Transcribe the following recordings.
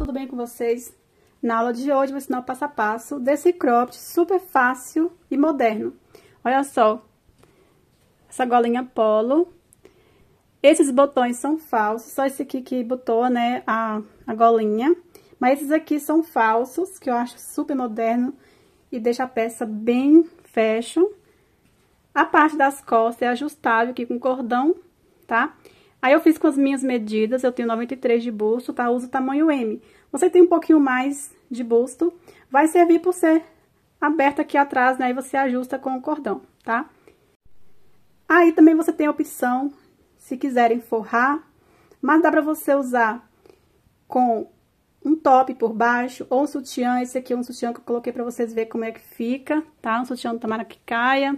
tudo bem com vocês? Na aula de hoje, vou ensinar o passo a passo desse cropped super fácil e moderno. Olha só, essa golinha polo. Esses botões são falsos, só esse aqui que botou, né, a golinha. Mas esses aqui são falsos, que eu acho super moderno e deixa a peça bem fashion. A parte das costas é ajustável aqui com cordão, tá? Aí eu fiz com as minhas medidas, eu tenho 93 de busto, tá? Eu uso tamanho M. Você tem um pouquinho mais de busto, vai servir por ser aberto aqui atrás, né? Aí você ajusta com o cordão, tá? Aí também você tem a opção, se quiserem forrar, mas dá pra você usar com um top por baixo ou um sutiã. Esse aqui é um sutiã que eu coloquei pra vocês verem como é que fica, tá? Um sutiã do tomara que caia.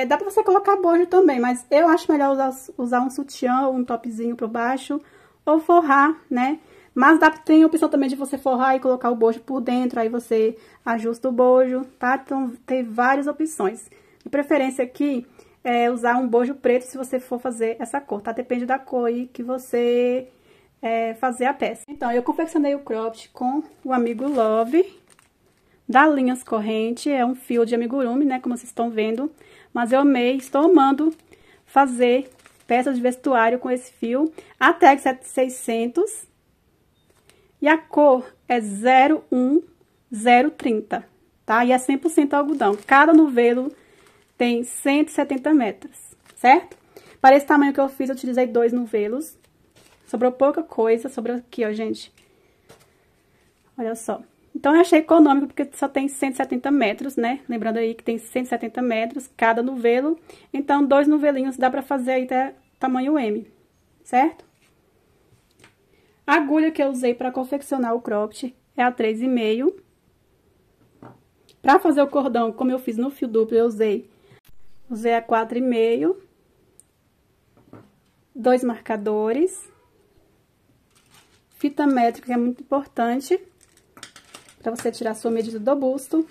Dá pra você colocar bojo também, mas eu acho melhor usar um sutiã ou um topzinho por baixo, ou forrar, né? Mas tem a opção também de você forrar e colocar o bojo por dentro, aí você ajusta o bojo, tá? Então, tem várias opções. De preferência aqui, usar um bojo preto se você for fazer essa cor, tá? Depende da cor aí que você fazer a peça. Então, eu confeccionei o cropped com o Amigo Love, da Linhas Corrente, é um fio de amigurumi, né, como vocês estão vendo, mas eu amei, estou amando fazer peças de vestuário com esse fio, a tag 600, e a cor é 01030, tá? E é 100% algodão, cada novelo tem 170 metros, certo? Para esse tamanho que eu fiz, eu utilizei 2 novelos, sobrou pouca coisa, sobrou aqui, ó, gente, olha só. Então, eu achei econômico, porque só tem 170 metros, né? Lembrando aí que tem 170 metros cada novelo. Então, 2 novelinhos dá pra fazer aí até tamanho M, certo? A agulha que eu usei pra confeccionar o cropped é a 3,5. Pra fazer o cordão, como eu fiz no fio duplo, eu usei a 4,5. 2 marcadores. Fita métrica, que é muito importante para você tirar a sua medida do busto.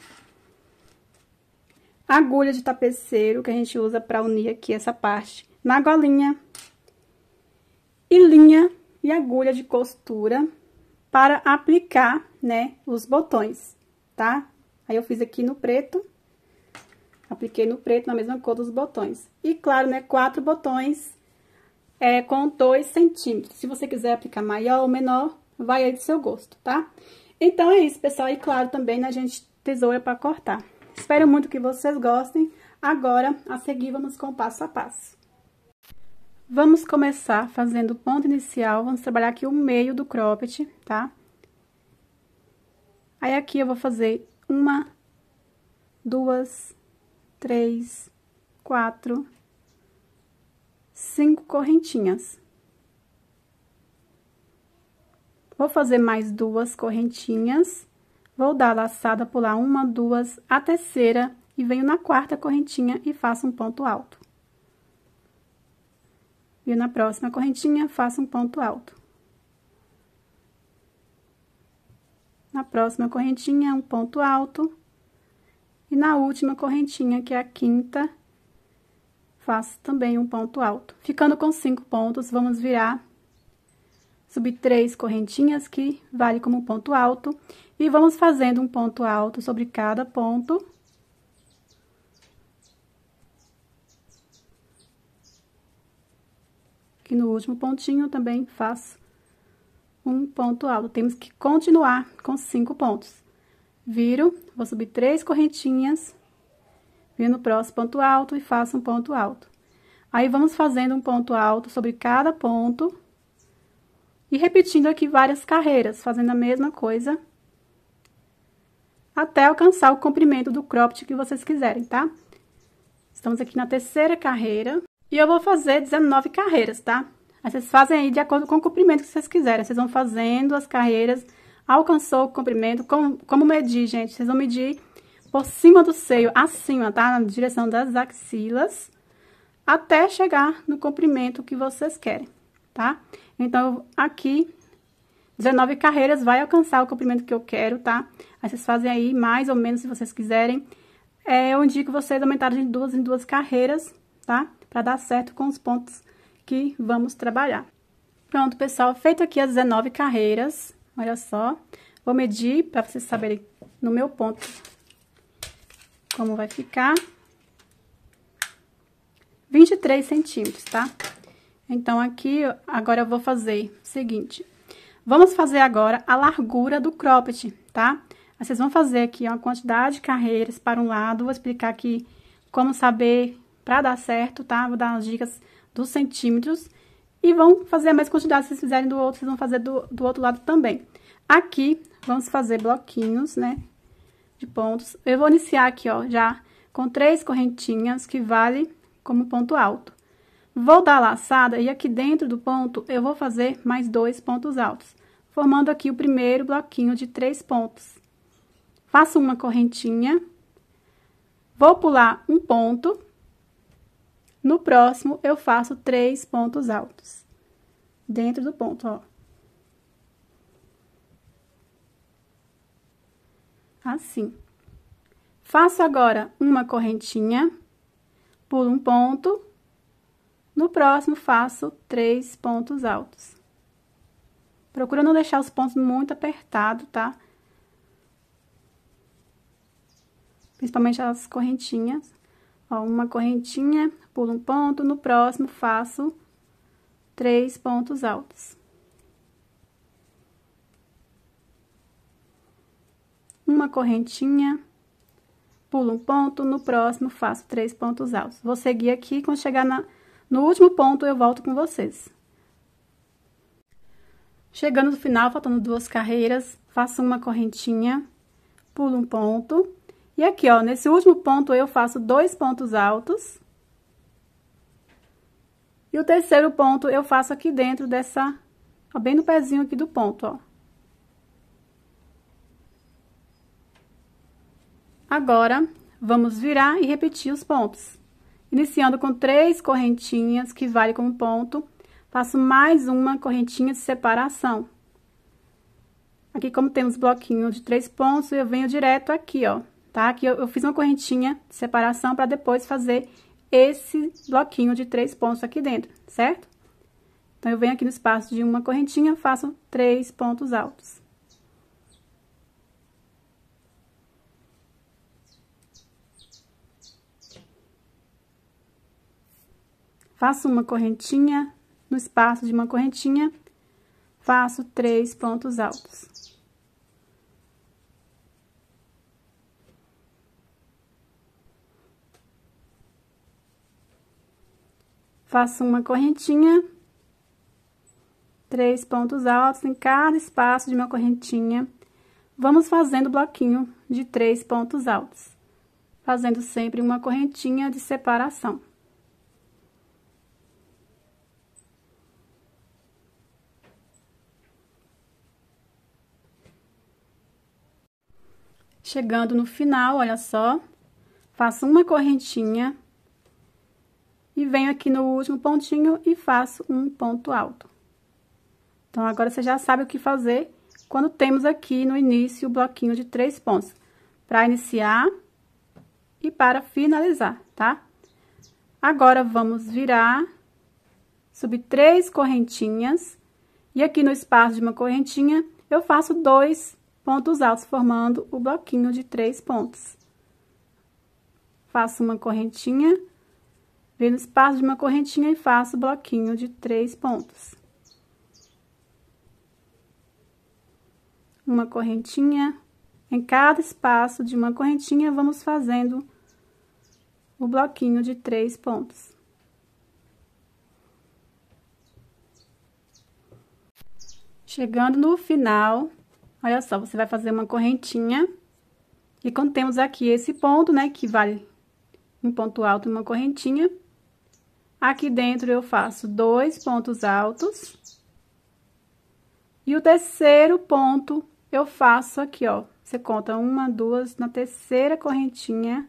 Agulha de tapeceiro, que a gente usa para unir aqui essa parte na golinha. E linha e agulha de costura para aplicar, né, os botões, tá? Aí, eu fiz aqui no preto, apliquei no preto, na mesma cor dos botões. E, claro, né, 4 botões com 2 centímetros. Se você quiser aplicar maior ou menor, vai aí do seu gosto, tá? Então, é isso, pessoal. E, claro, também, né, gente, tesoura para cortar. Espero muito que vocês gostem. Agora, a seguir, vamos com o passo a passo. Vamos começar fazendo o ponto inicial. Vamos trabalhar aqui o meio do cropped, tá? Aí, aqui, eu vou fazer 1, 2, 3, 4, 5 correntinhas. Vou fazer mais 2 correntinhas, vou dar a laçada, pular 1, 2, a terceira, e venho na 4ª correntinha e faço um ponto alto. E na próxima correntinha, faço um ponto alto. Na próxima correntinha, um ponto alto. E na última correntinha, que é a 5ª, faço também um ponto alto. Ficando com 5 pontos, vamos virar, subir 3 correntinhas, que vale como ponto alto, e vamos fazendo um ponto alto sobre cada ponto. Aqui no último pontinho também faço um ponto alto. Temos que continuar com 5 pontos. Viro, vou subir 3 correntinhas, viro no próximo ponto alto e faço um ponto alto. Aí, vamos fazendo um ponto alto sobre cada ponto. E repetindo aqui várias carreiras, fazendo a mesma coisa, até alcançar o comprimento do cropped que vocês quiserem, tá? Estamos aqui na 3ª carreira, e eu vou fazer 19 carreiras, tá? Aí, vocês fazem aí de acordo com o comprimento que vocês quiserem. Vocês vão fazendo as carreiras, alcançou o comprimento. Como medir, gente? Vocês vão medir por cima do seio, acima, tá? Na direção das axilas, até chegar no comprimento que vocês querem, tá? Então, aqui, 19 carreiras vai alcançar o comprimento que eu quero, tá? Aí, vocês fazem aí mais ou menos, se vocês quiserem. Eu indico vocês aumentarem de 2 em 2 carreiras, tá? Pra dar certo com os pontos que vamos trabalhar. Pronto, pessoal, feito aqui as 19 carreiras, Olha só. Vou medir para vocês saberem no meu ponto como vai ficar. 23 centímetros, tá? Então, aqui, agora eu vou fazer o seguinte. Vamos fazer agora a largura do cropped, tá? Vocês vão fazer aqui uma quantidade de carreiras para um lado. Vou explicar aqui como saber para dar certo, tá? Vou dar umas dicas dos centímetros. E vão fazer a mesma quantidade. Se vocês fizerem do outro, vocês vão fazer do outro lado também. Aqui, vamos fazer bloquinhos, né? De pontos. Eu vou iniciar aqui, ó, já com 3 correntinhas, que vale como ponto alto. Vou dar a laçada e aqui dentro do ponto, eu vou fazer mais 2 pontos altos, formando aqui o primeiro bloquinho de 3 pontos. Faço uma correntinha, vou pular um ponto, no próximo eu faço 3 pontos altos, dentro do ponto, ó. Assim. Faço agora uma correntinha, pulo um ponto, no próximo faço 3 pontos altos. Procura não deixar os pontos muito apertados, tá? Principalmente as correntinhas. Ó, uma correntinha, pulo um ponto, no próximo faço 3 pontos altos. Uma correntinha, pulo um ponto, no próximo faço 3 pontos altos. Vou seguir aqui, quando chegar no último ponto eu volto com vocês. Chegando no final, faltando 2 carreiras, faço uma correntinha, pulo um ponto. E aqui, ó, nesse último ponto eu faço 2 pontos altos. E o terceiro ponto eu faço aqui dentro dessa, ó, bem no pezinho aqui do ponto, ó. Agora, vamos virar e repetir os pontos. Iniciando com 3 correntinhas, que vale como ponto, faço mais uma correntinha de separação. Aqui, como temos bloquinho de 3 pontos, eu venho direto aqui, ó, tá? Aqui eu fiz uma correntinha de separação para depois fazer esse bloquinho de 3 pontos aqui dentro, certo? Então, eu venho aqui no espaço de uma correntinha, faço 3 pontos altos. Faço uma correntinha, no espaço de uma correntinha, faço 3 pontos altos. Faço uma correntinha, 3 pontos altos em cada espaço de uma correntinha. Vamos fazendo bloquinho de 3 pontos altos, fazendo sempre uma correntinha de separação. Chegando no final, olha só, faço uma correntinha e venho aqui no último pontinho e faço um ponto alto. Então, agora você já sabe o que fazer quando temos aqui no início o bloquinho de 3 pontos, para iniciar e para finalizar, tá? Agora, vamos virar, subir 3 correntinhas e aqui no espaço de uma correntinha eu faço 2 pontos altos, formando o bloquinho de 3 pontos. Faço uma correntinha, venho no espaço de uma correntinha e faço o bloquinho de 3 pontos. Uma correntinha, em cada espaço de uma correntinha, vamos fazendo o bloquinho de 3 pontos. Chegando no final, olha só, você vai fazer uma correntinha, e quando temos aqui esse ponto, né, que vale um ponto alto e uma correntinha, aqui dentro eu faço 2 pontos altos, e o terceiro ponto eu faço aqui, ó, você conta 1, 2, na terceira correntinha,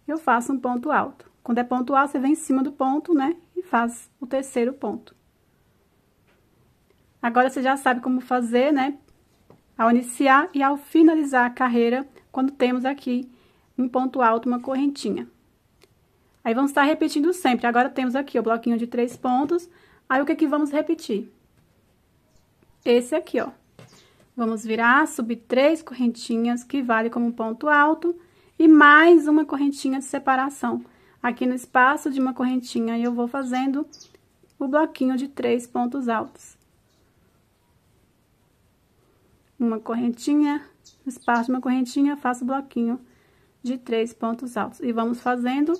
eu faço um ponto alto. Quando é ponto alto, você vem em cima do ponto, né, e faz o terceiro ponto. Agora, você já sabe como fazer, né, ao iniciar e ao finalizar a carreira, quando temos aqui um ponto alto, uma correntinha. Aí, vamos estar repetindo sempre. Agora, temos aqui o bloquinho de 3 pontos, Aí, o que vamos repetir? Esse aqui, ó. Vamos virar, subir 3 correntinhas, que vale como ponto alto, e mais uma correntinha de separação. Aqui no espaço de uma correntinha, eu vou fazendo o bloquinho de 3 pontos altos. Uma correntinha, no espaço de uma correntinha, faço o bloquinho de 3 pontos altos. E vamos fazendo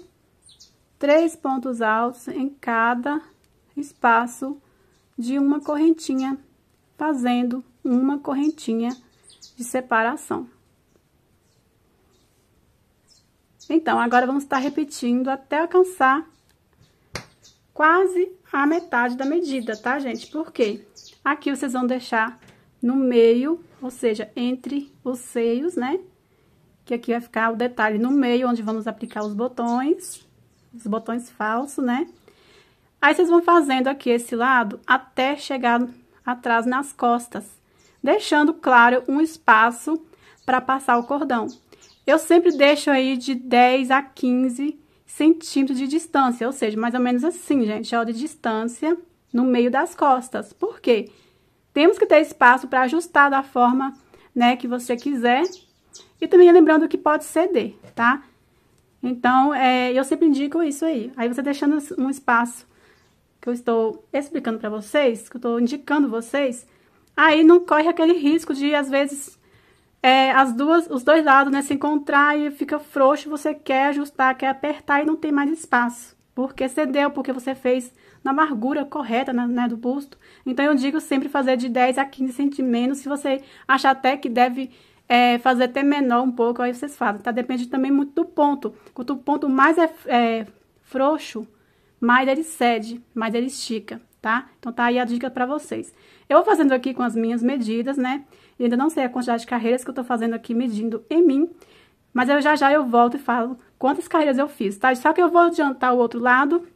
3 pontos altos em cada espaço de uma correntinha, fazendo uma correntinha de separação. Então, agora vamos estar repetindo até alcançar quase a metade da medida, tá, gente? Por quê? Aqui vocês vão deixar no meio, ou seja, entre os seios, né? Que aqui vai ficar o detalhe no meio, onde vamos aplicar os botões falsos, né? Aí, vocês vão fazendo aqui esse lado até chegar atrás nas costas, deixando, claro, um espaço para passar o cordão. Eu sempre deixo aí de 10 a 15 centímetros de distância, ou seja, mais ou menos assim, gente, ó, de distância no meio das costas. Por quê? Temos que ter espaço para ajustar da forma, né, que você quiser. E também lembrando que pode ceder, tá? Então, eu sempre indico isso aí. Aí, você deixando um espaço que eu estou explicando para vocês, que eu estou indicando vocês, aí não corre aquele risco de, às vezes, os dois lados, né, se encontrar e fica frouxo, você quer ajustar, quer apertar e não tem mais espaço. Porque cedeu, porque você fez na largura correta, né, do busto. Então, eu digo sempre fazer de 10 a 15 centímetros menos. Se você achar até que deve fazer até menor um pouco, aí vocês fazem, tá? Depende também muito do ponto. Quanto o ponto mais frouxo, mais ele cede, mais ele estica, tá? Então, tá aí a dica pra vocês. Eu vou fazendo aqui com as minhas medidas, né? E ainda não sei a quantidade de carreiras que eu tô fazendo aqui, medindo em mim. Mas eu já eu volto e falo quantas carreiras eu fiz, tá? Só que eu vou adiantar o outro lado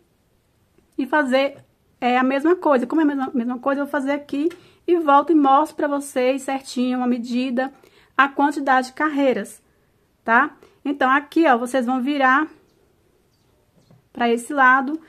e fazer a mesma coisa. Como é a mesma coisa, eu vou fazer aqui e volto e mostro pra vocês certinho a medida, a quantidade de carreiras, tá? Então, aqui, ó, vocês vão virar pra esse lado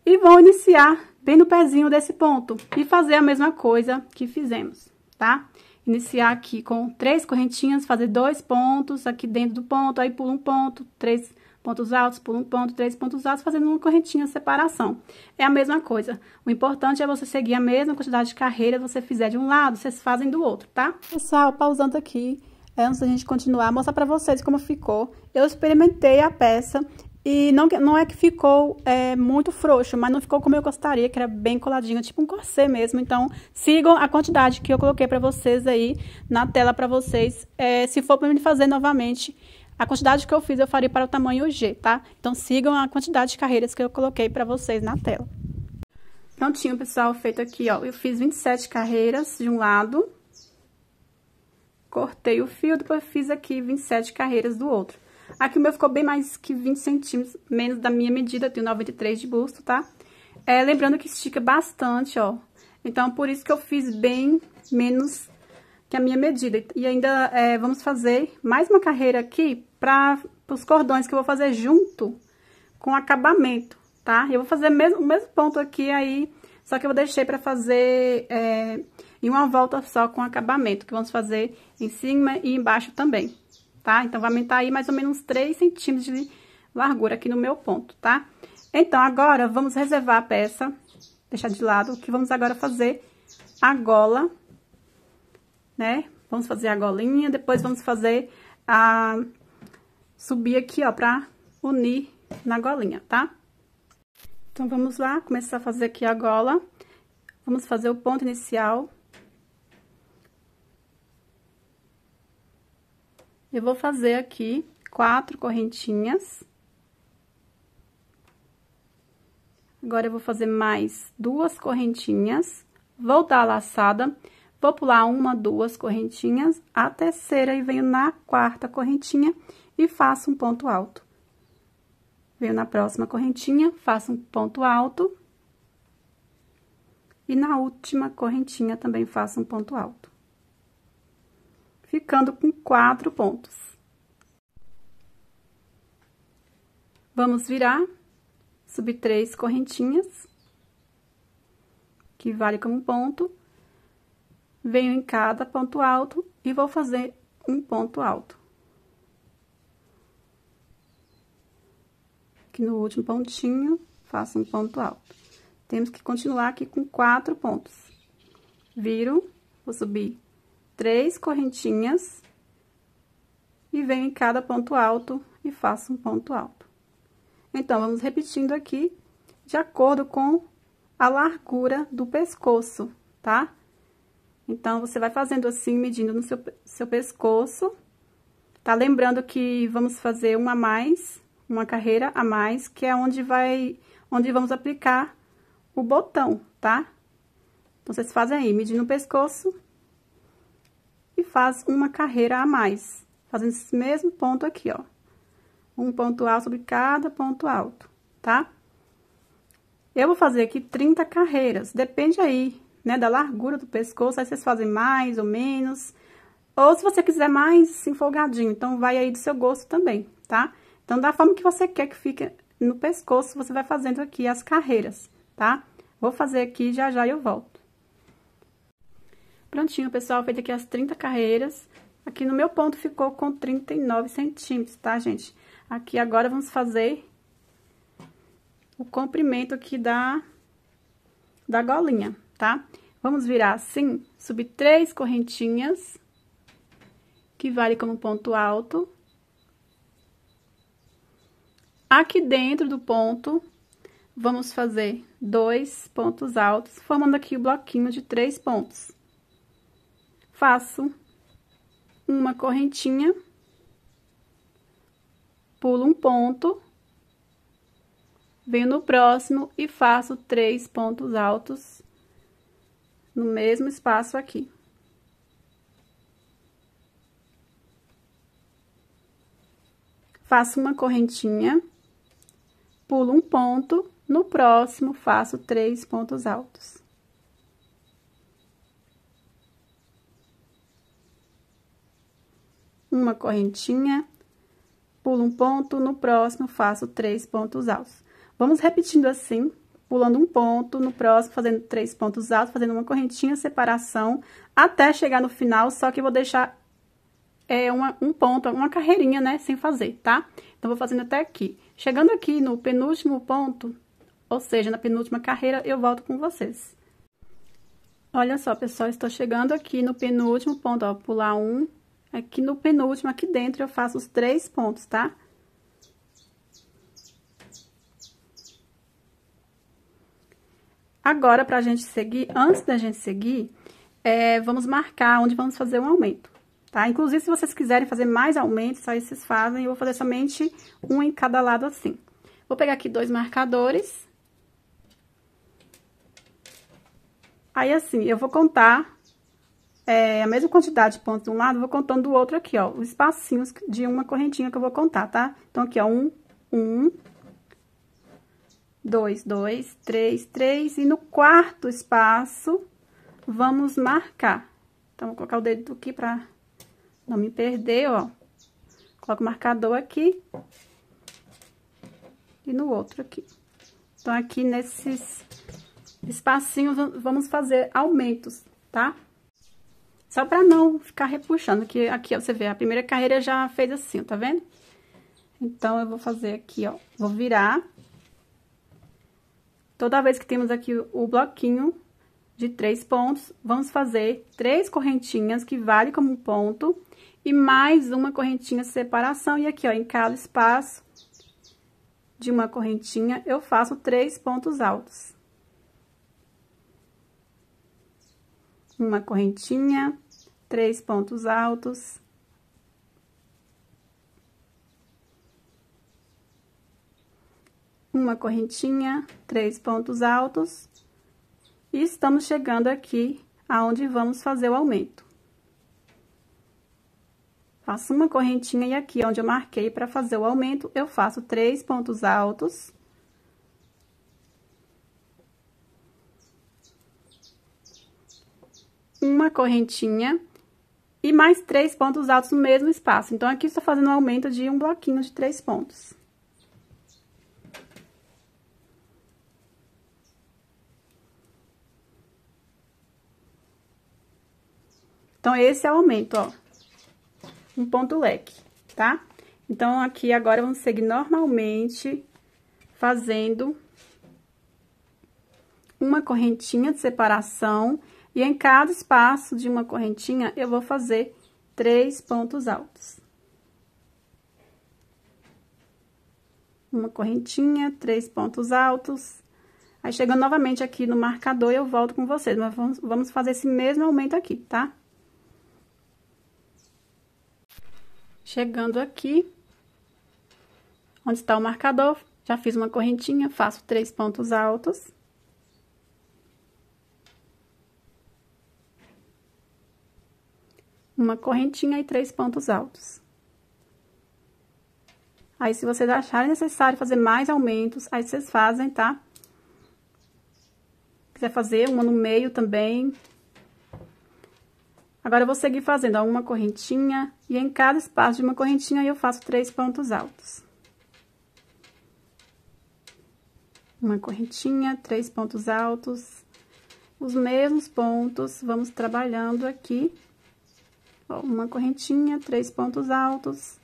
e vão iniciar bem no pezinho desse ponto e fazer a mesma coisa que fizemos, tá? Iniciar aqui com 3 correntinhas, fazer 2 pontos aqui dentro do ponto, aí pula um ponto, 3 pontos altos, pula um ponto, 3 pontos altos, fazendo uma correntinha de separação. É a mesma coisa. O importante é você seguir a mesma quantidade de carreiras, você fizer de um lado, vocês fazem do outro, tá? Pessoal, pausando aqui, antes da gente continuar, mostrar pra vocês como ficou. Eu experimentei a peça e não é que ficou muito frouxo, mas não ficou como eu gostaria, que era bem coladinho, tipo um corset mesmo. Então, sigam a quantidade que eu coloquei pra vocês aí na tela pra vocês. Se for pra mim fazer novamente, a quantidade que eu fiz, eu faria para o tamanho G, tá? Então, sigam a quantidade de carreiras que eu coloquei pra vocês na tela. Prontinho, pessoal, feito aqui, ó. Eu fiz 27 carreiras de um lado. Cortei o fio, depois fiz aqui 27 carreiras do outro. Aqui o meu ficou bem mais que 20 centímetros, menos da minha medida, eu tenho 93 de busto, tá? Lembrando que estica bastante, ó. Então, por isso que eu fiz bem menos que a minha medida. E ainda vamos fazer mais uma carreira aqui para os cordões que eu vou fazer junto com acabamento, tá? Eu vou fazer o mesmo ponto aqui aí, só que eu deixei para fazer em uma volta só com acabamento, que vamos fazer em cima e embaixo também. Tá? Então, vai aumentar aí mais ou menos 3 centímetros de largura aqui no meu ponto, tá? Então, agora, vamos reservar a peça, deixar de lado, que vamos agora fazer a gola, né? Vamos fazer a golinha, depois vamos fazer subir aqui, ó, pra unir na golinha, tá? Então, vamos lá, começar a fazer aqui a gola. Vamos fazer o ponto inicial. Eu vou fazer aqui 4 correntinhas. Agora, eu vou fazer mais 2 correntinhas, vou dar a laçada, vou pular 1, 2 correntinhas, a terceira e venho na 4ª correntinha e faço um ponto alto. Venho na próxima correntinha, faço um ponto alto. E na última correntinha também faço um ponto alto. Ficando com 4 pontos. Vamos virar, subir 3 correntinhas. que vale como ponto. Venho em cada ponto alto e vou fazer um ponto alto. Aqui no último pontinho, faço um ponto alto. Temos que continuar aqui com 4 pontos. Viro, vou subir 3 correntinhas e venho em cada ponto alto e faço um ponto alto. Então, vamos repetindo aqui de acordo com a largura do pescoço, tá? Então, você vai fazendo assim, medindo no seu pescoço. Tá lembrando que vamos fazer uma a mais, uma carreira a mais, que é onde vamos aplicar o botão, tá? Então, vocês fazem aí, medindo o pescoço e faz uma carreira a mais, fazendo esse mesmo ponto aqui, ó. Um ponto alto sobre cada ponto alto, tá? Eu vou fazer aqui 30 carreiras, depende aí, né, da largura do pescoço, aí vocês fazem mais ou menos, ou se você quiser mais assim, folgadinho, então vai aí do seu gosto também, tá? Então, da forma que você quer que fique no pescoço, você vai fazendo aqui as carreiras, tá? Vou fazer aqui, já já eu volto. Prontinho, pessoal, feito aqui as 30 carreiras, aqui no meu ponto ficou com 39 centímetros, tá, gente? Aqui agora vamos fazer o comprimento aqui da golinha, tá? Vamos virar assim, subir 3 correntinhas, que vale como ponto alto. Aqui dentro do ponto, vamos fazer 2 pontos altos, formando aqui o bloquinho de 3 pontos. Faço uma correntinha, pulo um ponto, venho no próximo e faço 3 pontos altos no mesmo espaço aqui. Faço uma correntinha, pulo um ponto, no próximo faço 3 pontos altos. Uma correntinha, pulo um ponto, no próximo faço 3 pontos altos. Vamos repetindo assim, pulando um ponto, no próximo fazendo 3 pontos altos, fazendo uma correntinha, separação, até chegar no final, só que eu vou deixar um ponto, uma carreirinha, né, sem fazer, tá? Então, vou fazendo até aqui. Chegando aqui no penúltimo ponto, ou seja, na penúltima carreira, eu volto com vocês. Olha só, pessoal, estou chegando aqui no penúltimo ponto, ó, pular um. Aqui no penúltimo, aqui dentro, eu faço os 3 pontos, tá? Agora, pra gente seguir, antes da gente seguir, vamos marcar onde vamos fazer um aumento, tá? Inclusive, se vocês quiserem fazer mais aumentos, aí vocês fazem, eu vou fazer somente um em cada lado assim. Vou pegar aqui 2 marcadores. Aí, assim, eu vou contar... a mesma quantidade de pontos de um lado, vou contando do outro aqui, ó, os espacinhos de uma correntinha que eu vou contar, tá? Então, aqui, ó, 1, 2, 2, 3, 3, e no quarto espaço, vamos marcar. Então, vou colocar o dedo aqui pra não me perder, ó. Coloco o marcador aqui e no outro aqui. Então, aqui nesses espacinhos, vamos fazer aumentos, tá? Só pra não ficar repuxando, que aqui, ó, você vê, a primeira carreira já fez assim, ó, tá vendo? Então, eu vou fazer aqui, ó, vou virar. Toda vez que temos aqui o bloquinho de 3 pontos, vamos fazer 3 correntinhas, que vale como um ponto, e mais uma correntinha de separação. E aqui, ó, em cada espaço de uma correntinha, eu faço 3 pontos altos. Uma correntinha, 3 pontos altos. Uma correntinha, 3 pontos altos. E estamos chegando aqui aonde vamos fazer o aumento. Faço uma correntinha e aqui onde eu marquei para fazer o aumento, eu faço 3 pontos altos. Uma correntinha e mais 3 pontos altos no mesmo espaço. Então, aqui estou fazendo um aumento de um bloquinho de 3 pontos. Então, esse é o aumento, ó. Um ponto leque, tá? Então, aqui agora vamos seguir normalmente fazendo uma correntinha de separação. E em cada espaço de uma correntinha, eu vou fazer 3 pontos altos. Uma correntinha, 3 pontos altos. Aí, chegando novamente aqui no marcador, eu volto com vocês. Mas vamos fazer esse mesmo aumento aqui, tá? Chegando aqui, onde está o marcador, já fiz uma correntinha, faço 3 pontos altos. Uma correntinha e 3 pontos altos. Aí, se vocês acharem necessário fazer mais aumentos, aí vocês fazem, tá? Quiser fazer uma no meio também. Agora, eu vou seguir fazendo, ó, uma correntinha, e em cada espaço de uma correntinha, eu faço 3 pontos altos. Uma correntinha, 3 pontos altos. Os mesmos pontos, vamos trabalhando aqui. Ó, uma correntinha, 3 pontos altos.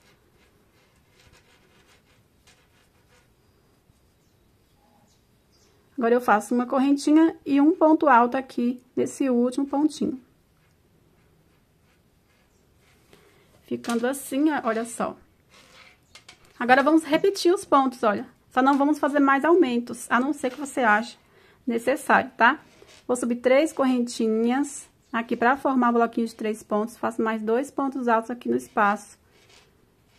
Agora, eu faço uma correntinha e um ponto alto aqui, nesse último pontinho. Ficando assim, olha só. Agora, vamos repetir os pontos, olha. Só não vamos fazer mais aumentos, a não ser que você ache necessário, tá? Vou subir 3 correntinhas aqui pra formar o bloquinho de 3 pontos. Faço mais 2 pontos altos aqui no espaço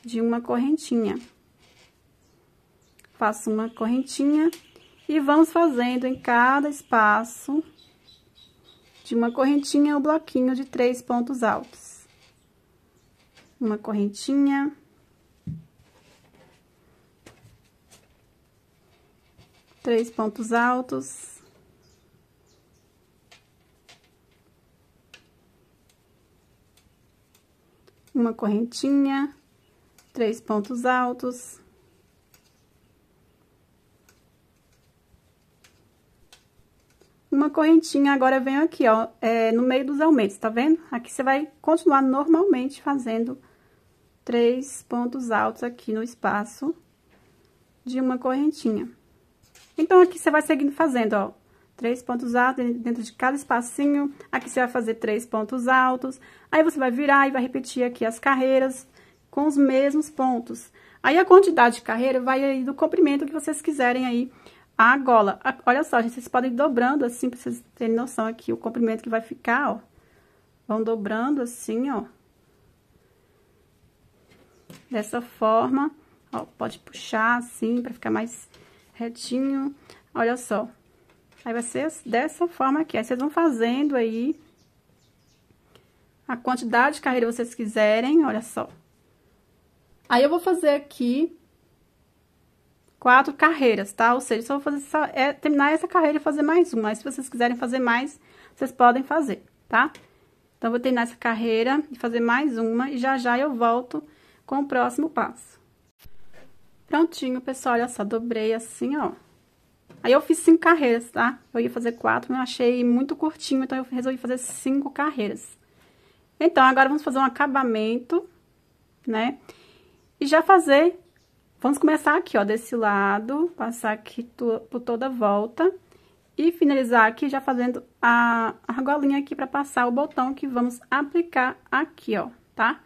de uma correntinha. Faço uma correntinha e vamos fazendo em cada espaço de uma correntinha o bloquinho de 3 pontos altos. Uma correntinha. Três pontos altos. Uma correntinha, 3 pontos altos. Uma correntinha, agora eu venho aqui, ó, no meio dos aumentos, tá vendo? Aqui você vai continuar normalmente fazendo 3 pontos altos aqui no espaço de uma correntinha. Então, aqui você vai seguindo fazendo, ó, 3 pontos altos dentro de cada espacinho. Aqui você vai fazer 3 pontos altos. Aí, você vai virar e vai repetir aqui as carreiras com os mesmos pontos. Aí, a quantidade de carreira vai aí do comprimento que vocês quiserem aí a gola. Olha só, gente, vocês podem ir dobrando assim, pra vocês terem noção aqui o comprimento que vai ficar, ó. Vão dobrando assim, ó. Dessa forma, ó, pode puxar assim, pra ficar mais retinho. Olha só. Aí, vai ser dessa forma aqui. Aí, vocês vão fazendo aí a quantidade de carreira que vocês quiserem, olha só. Aí, eu vou fazer aqui 4 carreiras, tá? Ou seja, só vou fazer terminar essa carreira e fazer mais uma. Aí, se vocês quiserem fazer mais, vocês podem fazer, tá? Então, vou terminar essa carreira e fazer mais uma. E já eu volto com o próximo passo. Prontinho, pessoal, olha só, dobrei assim, ó. Aí, eu fiz 5 carreiras, tá? Eu ia fazer 4, mas eu achei muito curtinho, então eu resolvi fazer 5 carreiras. Então, agora vamos fazer um acabamento, né? E já fazer, vamos começar aqui, ó, desse lado, passar aqui por toda a volta. E finalizar aqui já fazendo a argolinha aqui pra passar o botão que vamos aplicar aqui, ó, tá?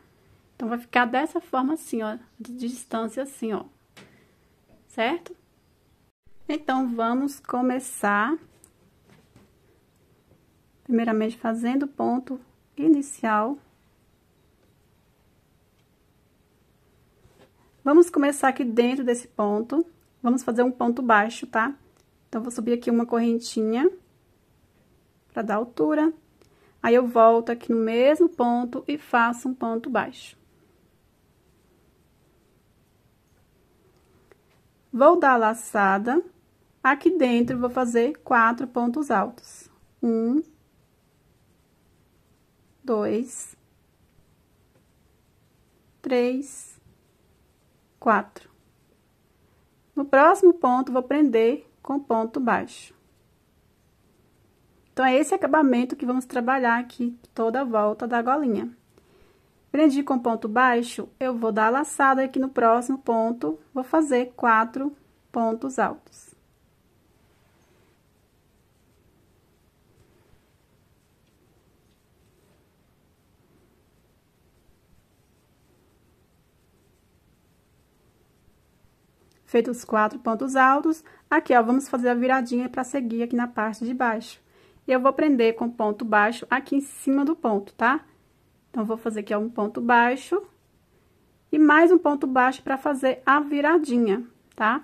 Então, vai ficar dessa forma assim, ó, de distância assim, ó. Certo? Então, vamos começar, primeiramente, fazendo o ponto inicial. Vamos começar aqui dentro desse ponto, vamos fazer um ponto baixo, tá? Então, vou subir aqui uma correntinha, pra dar altura. Aí, eu volto aqui no mesmo ponto e faço um ponto baixo. Vou dar a laçada. Aqui dentro, vou fazer 4 pontos altos. 1, 2, 3, 4. No próximo ponto, vou prender com ponto baixo. Então, é esse acabamento que vamos trabalhar aqui toda a volta da golinha. Prendi com ponto baixo, eu vou dar a laçada aqui no próximo ponto, vou fazer 4 pontos altos. Feitos os 4 pontos altos, aqui, ó, vamos fazer a viradinha para seguir aqui na parte de baixo. E eu vou prender com ponto baixo aqui em cima do ponto, tá? Então, vou fazer aqui, ó, um ponto baixo e mais um ponto baixo para fazer a viradinha, tá?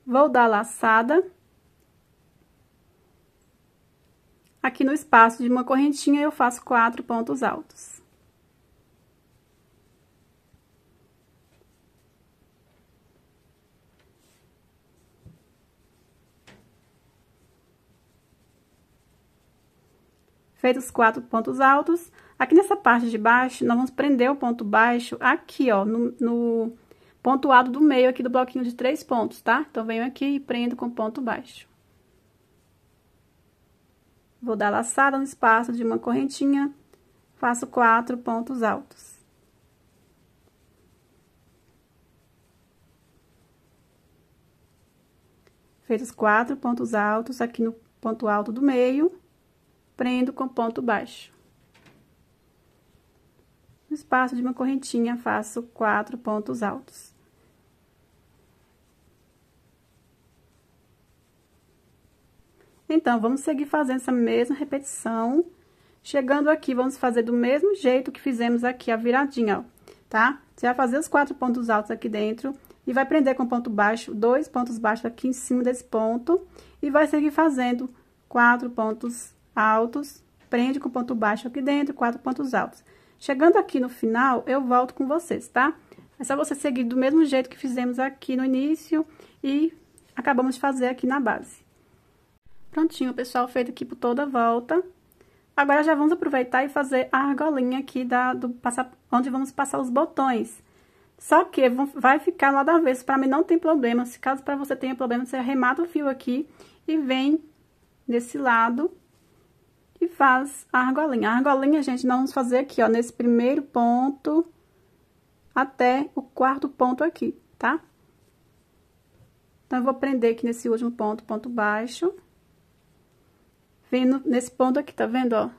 Vou dar laçada. Aqui no espaço de uma correntinha, eu faço 4 pontos altos. Feitos os 4 pontos altos, aqui nessa parte de baixo, nós vamos prender o ponto baixo aqui, ó, no ponto alto do meio aqui do bloquinho de 3 pontos, tá? Então, venho aqui e prendo com ponto baixo. Vou dar laçada no espaço de uma correntinha, faço 4 pontos altos. Feitos os 4 pontos altos, aqui no ponto alto do meio, prendo com ponto baixo. No espaço de uma correntinha, faço 4 pontos altos. Então, vamos seguir fazendo essa mesma repetição. Chegando aqui, vamos fazer do mesmo jeito que fizemos aqui a viradinha, ó, tá? Você vai fazer os 4 pontos altos aqui dentro e vai prender com ponto baixo, 2 pontos baixos aqui em cima desse ponto e vai seguir fazendo 4 pontos altos, prende com ponto baixo aqui dentro, 4 pontos altos. Chegando aqui no final, eu volto com vocês, tá? É só você seguir do mesmo jeito que fizemos aqui no início e acabamos de fazer aqui na base. Prontinho, pessoal, feito aqui por toda a volta. Agora, já vamos aproveitar e fazer a argolinha aqui onde vamos passar os botões. Só que vai ficar lá da avesso, pra mim não tem problema. Se caso pra você tenha problema, você arremata o fio aqui e vem desse lado e faz a argolinha. A argolinha, gente, nós vamos fazer aqui, ó, nesse primeiro ponto até o 4º ponto aqui, tá? Então, eu vou prender aqui nesse último ponto, ponto baixo. Vindo nesse ponto aqui, tá vendo, ó?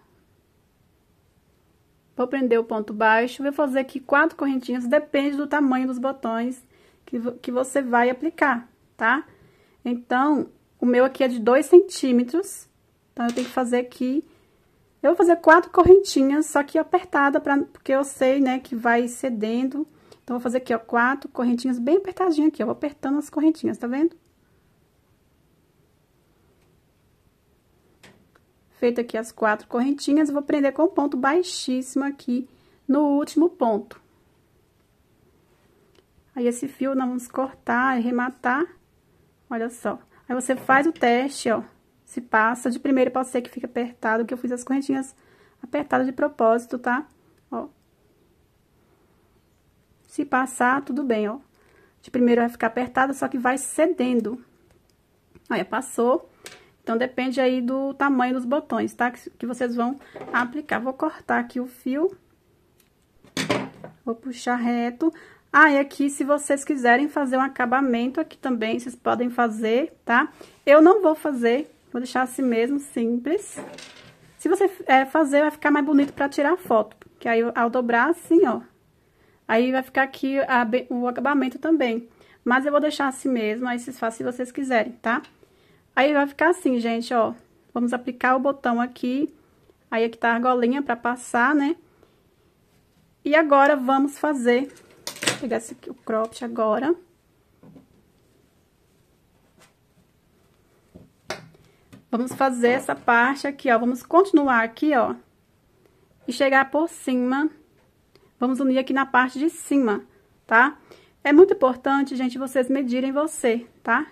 Vou prender o ponto baixo, vou fazer aqui 4 correntinhas, depende do tamanho dos botões que você vai aplicar, tá? Então, o meu aqui é de 2 centímetros, então, eu tenho que fazer aqui... Eu vou fazer 4 correntinhas, só que apertada, porque eu sei, né, que vai cedendo. Então, vou fazer aqui, ó, 4 correntinhas bem apertadinho aqui, ó, vou apertando as correntinhas, tá vendo? Feito aqui as 4 correntinhas, vou prender com ponto baixíssimo aqui no último ponto. Aí, esse fio nós vamos cortar e arrematar, olha só. Aí, você faz o teste, ó. Se passa, de primeiro pode ser que fique apertado, que eu fiz as correntinhas apertadas de propósito, tá? Ó. Se passar, tudo bem, ó. De primeiro vai ficar apertado, só que vai cedendo. Olha, passou. Então, depende aí do tamanho dos botões, tá? Que vocês vão aplicar. Vou cortar aqui o fio. Vou puxar reto. Ah, e aqui, se vocês quiserem fazer um acabamento aqui também, vocês podem fazer, tá? Eu não vou fazer... Vou deixar assim mesmo, simples. Se você fazer, vai ficar mais bonito pra tirar foto. Que aí, ao dobrar assim, ó. Aí, vai ficar aqui o acabamento também. Mas eu vou deixar assim mesmo, aí vocês fazem se vocês quiserem, tá? Aí, vai ficar assim, gente, ó. Vamos aplicar o botão aqui. Aí, aqui tá a argolinha pra passar, né? E agora, vamos fazer... Vou pegar esse aqui, o cropped agora. Vamos fazer essa parte aqui, ó. Vamos continuar aqui, ó. E chegar por cima. Vamos unir aqui na parte de cima, tá? É muito importante, gente, vocês medirem você, tá?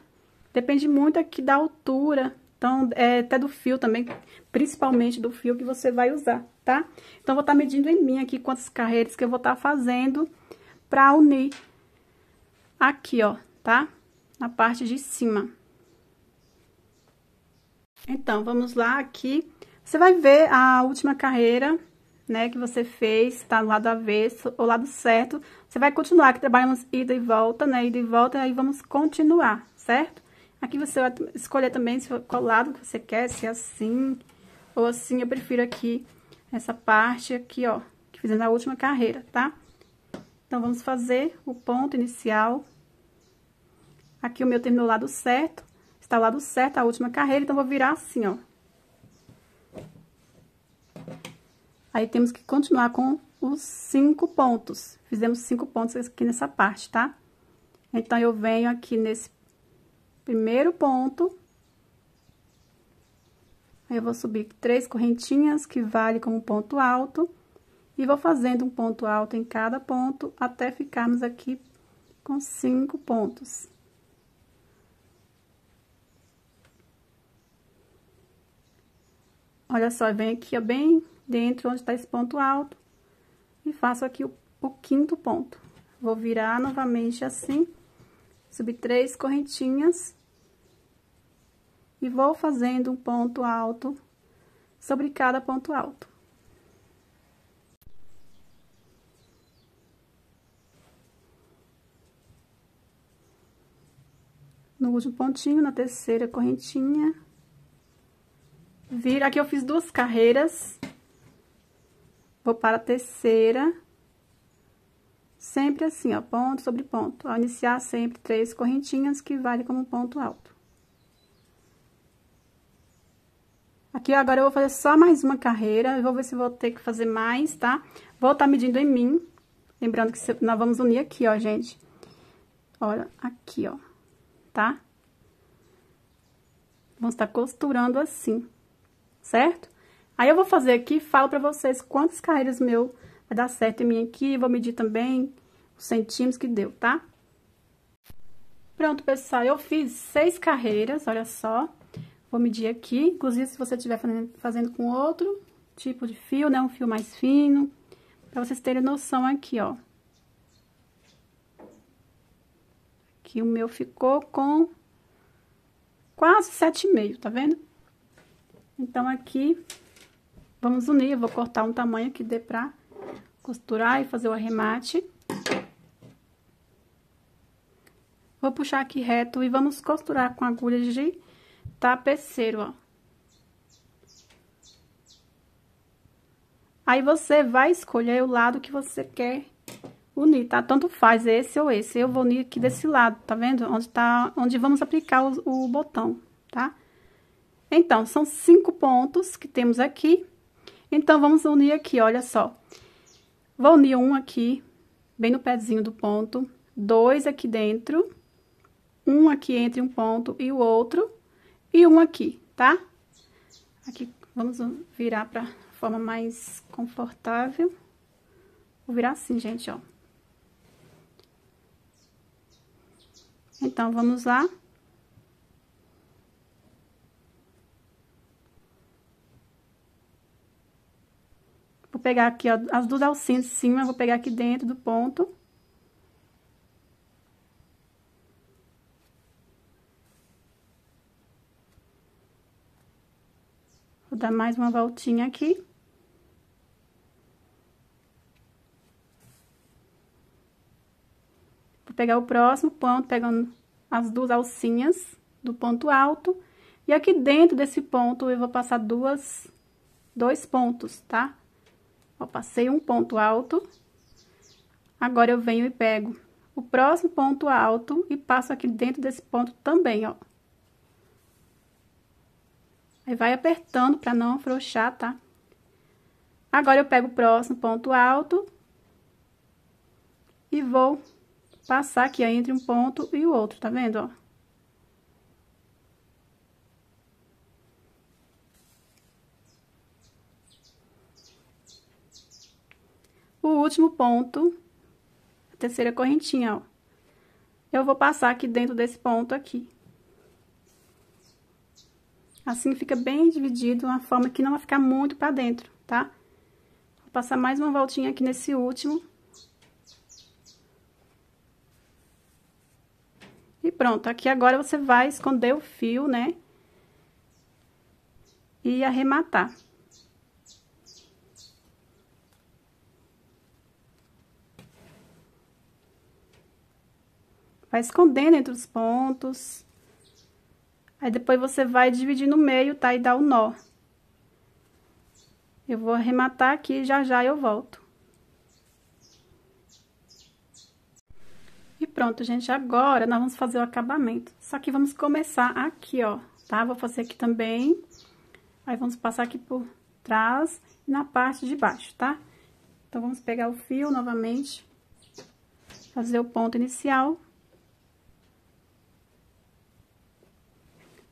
Depende muito aqui da altura, então, até do fio também, principalmente do fio que você vai usar, tá? Então, vou estar medindo em mim aqui quantas carreiras que eu vou estar fazendo pra unir aqui, ó, tá? Na parte de cima. Então, vamos lá aqui. Você vai ver a última carreira, né, que você fez, tá no lado avesso ou lado certo. Você vai continuar, aqui trabalhamos ida e volta, né, ida e volta, e aí vamos continuar, certo? Aqui você vai escolher também qual lado que você quer, se é assim ou assim. Eu prefiro aqui, essa parte aqui, ó, que fizemos na última carreira, tá? Então, vamos fazer o ponto inicial. Aqui o meu terminou o lado certo, está o lado certo, a última carreira, então vou virar assim, ó. Aí, temos que continuar com os 5 pontos. Fizemos 5 pontos aqui nessa parte, tá? Então, eu venho aqui nesse primeiro ponto. Aí, eu vou subir 3 correntinhas, que vale como ponto alto. E vou fazendo um ponto alto em cada ponto, até ficarmos aqui com 5 pontos. Olha só, vem aqui, ó, bem dentro onde tá esse ponto alto. E faço aqui o quinto ponto. Vou virar novamente assim, subir 3 correntinhas. E vou fazendo um ponto alto sobre cada ponto alto. No último pontinho, na terceira correntinha. Vira, aqui eu fiz 2 carreiras. Vou para a terceira. Sempre assim, ó, ponto sobre ponto. Ao iniciar, sempre 3 correntinhas, que vale como ponto alto. Aqui, agora, eu vou fazer só mais uma carreira. Eu vou ver se vou ter que fazer mais, tá? Vou estar medindo em mim. Lembrando que nós vamos unir aqui, ó, gente. Olha, aqui, ó, tá? Vamos estar costurando assim, certo? Aí, eu vou fazer aqui, falo pra vocês quantas carreiras meu vai dar certo em mim aqui. Vou medir também os centímetros que deu, tá? Pronto, pessoal, eu fiz 6 carreiras, olha só. Vou medir aqui, inclusive se você estiver fazendo com outro tipo de fio, né, um fio mais fino, pra vocês terem noção aqui, ó. Aqui o meu ficou com quase 7,5, tá vendo? Então, aqui, vamos unir, eu vou cortar um tamanho que dê pra costurar e fazer o arremate. Vou puxar aqui reto e vamos costurar com agulha de tapeceiro, ó. Aí, você vai escolher o lado que você quer unir, tá? Tanto faz esse ou esse. Eu vou unir aqui desse lado, tá vendo? Onde vamos aplicar o botão, tá? Então, são 5 pontos que temos aqui. Então, vamos unir aqui, olha só. Vou unir um aqui, bem no pezinho do ponto. 2 aqui dentro. Um aqui entre um ponto e o outro. E um aqui, tá? Aqui, vamos virar pra forma mais confortável. Vou virar assim, gente, ó. Então, vamos lá. Vou pegar aqui, ó, as 2 alcinhas de cima, vou pegar aqui dentro do ponto. Vou dar mais uma voltinha aqui. Vou pegar o próximo ponto, pegando as 2 alcinhas do ponto alto. E aqui dentro desse ponto, eu vou passar 2 pontos, tá? Ó, passei um ponto alto. Agora, eu venho e pego o próximo ponto alto e passo aqui dentro desse ponto também, ó. Aí, vai apertando pra não afrouxar, tá? Agora, eu pego o próximo ponto alto e vou passar aqui, ó, entre um ponto e o outro, tá vendo, ó? O último ponto, a terceira correntinha, ó. Eu vou passar aqui dentro desse ponto aqui. Assim, fica bem dividido, uma forma que não vai ficar muito pra dentro, tá? Vou passar mais uma voltinha aqui nesse último. E pronto, aqui agora você vai esconder o fio, né? e arrematar. Vai escondendo entre os pontos. Aí, depois você vai dividir no meio, tá? E dar o nó. Eu vou arrematar aqui, já já eu volto. E pronto, gente. Agora, nós vamos fazer o acabamento. Só que vamos começar aqui, ó, tá? Vou fazer aqui também. Aí, vamos passar aqui por trás e na parte de baixo, tá? Então, vamos pegar o fio novamente. Fazer o ponto inicial.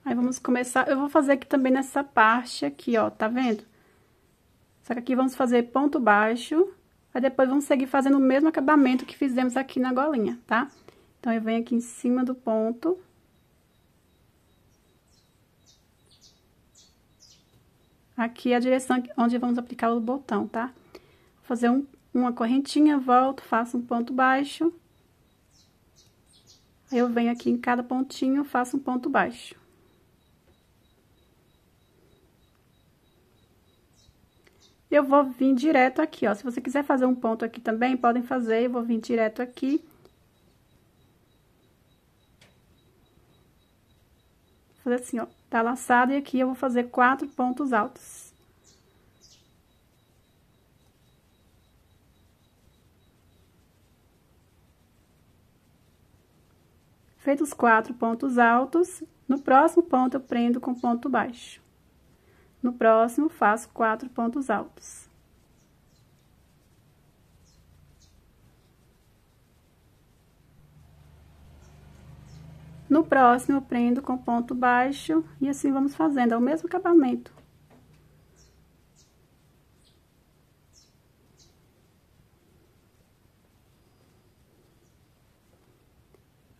Aí, vamos começar... Eu vou fazer aqui também nessa parte aqui, ó, tá vendo? Só que aqui vamos fazer ponto baixo, aí depois vamos seguir fazendo o mesmo acabamento que fizemos aqui na golinha, tá? Então, eu venho aqui em cima do ponto. Aqui é a direção onde vamos aplicar o botão, tá? Vou fazer uma correntinha, volto, faço um ponto baixo. Aí, eu venho aqui em cada pontinho, faço um ponto baixo. Eu vou vir direto aqui, ó. Se você quiser fazer um ponto aqui também, podem fazer. Eu vou vir direto aqui. Vou fazer assim, ó. Tá laçado, e aqui eu vou fazer 4 pontos altos. Feitos os 4 pontos altos, no próximo ponto eu prendo com ponto baixo. No próximo, faço 4 pontos altos. No próximo, eu prendo com ponto baixo e assim vamos fazendo, é o mesmo acabamento.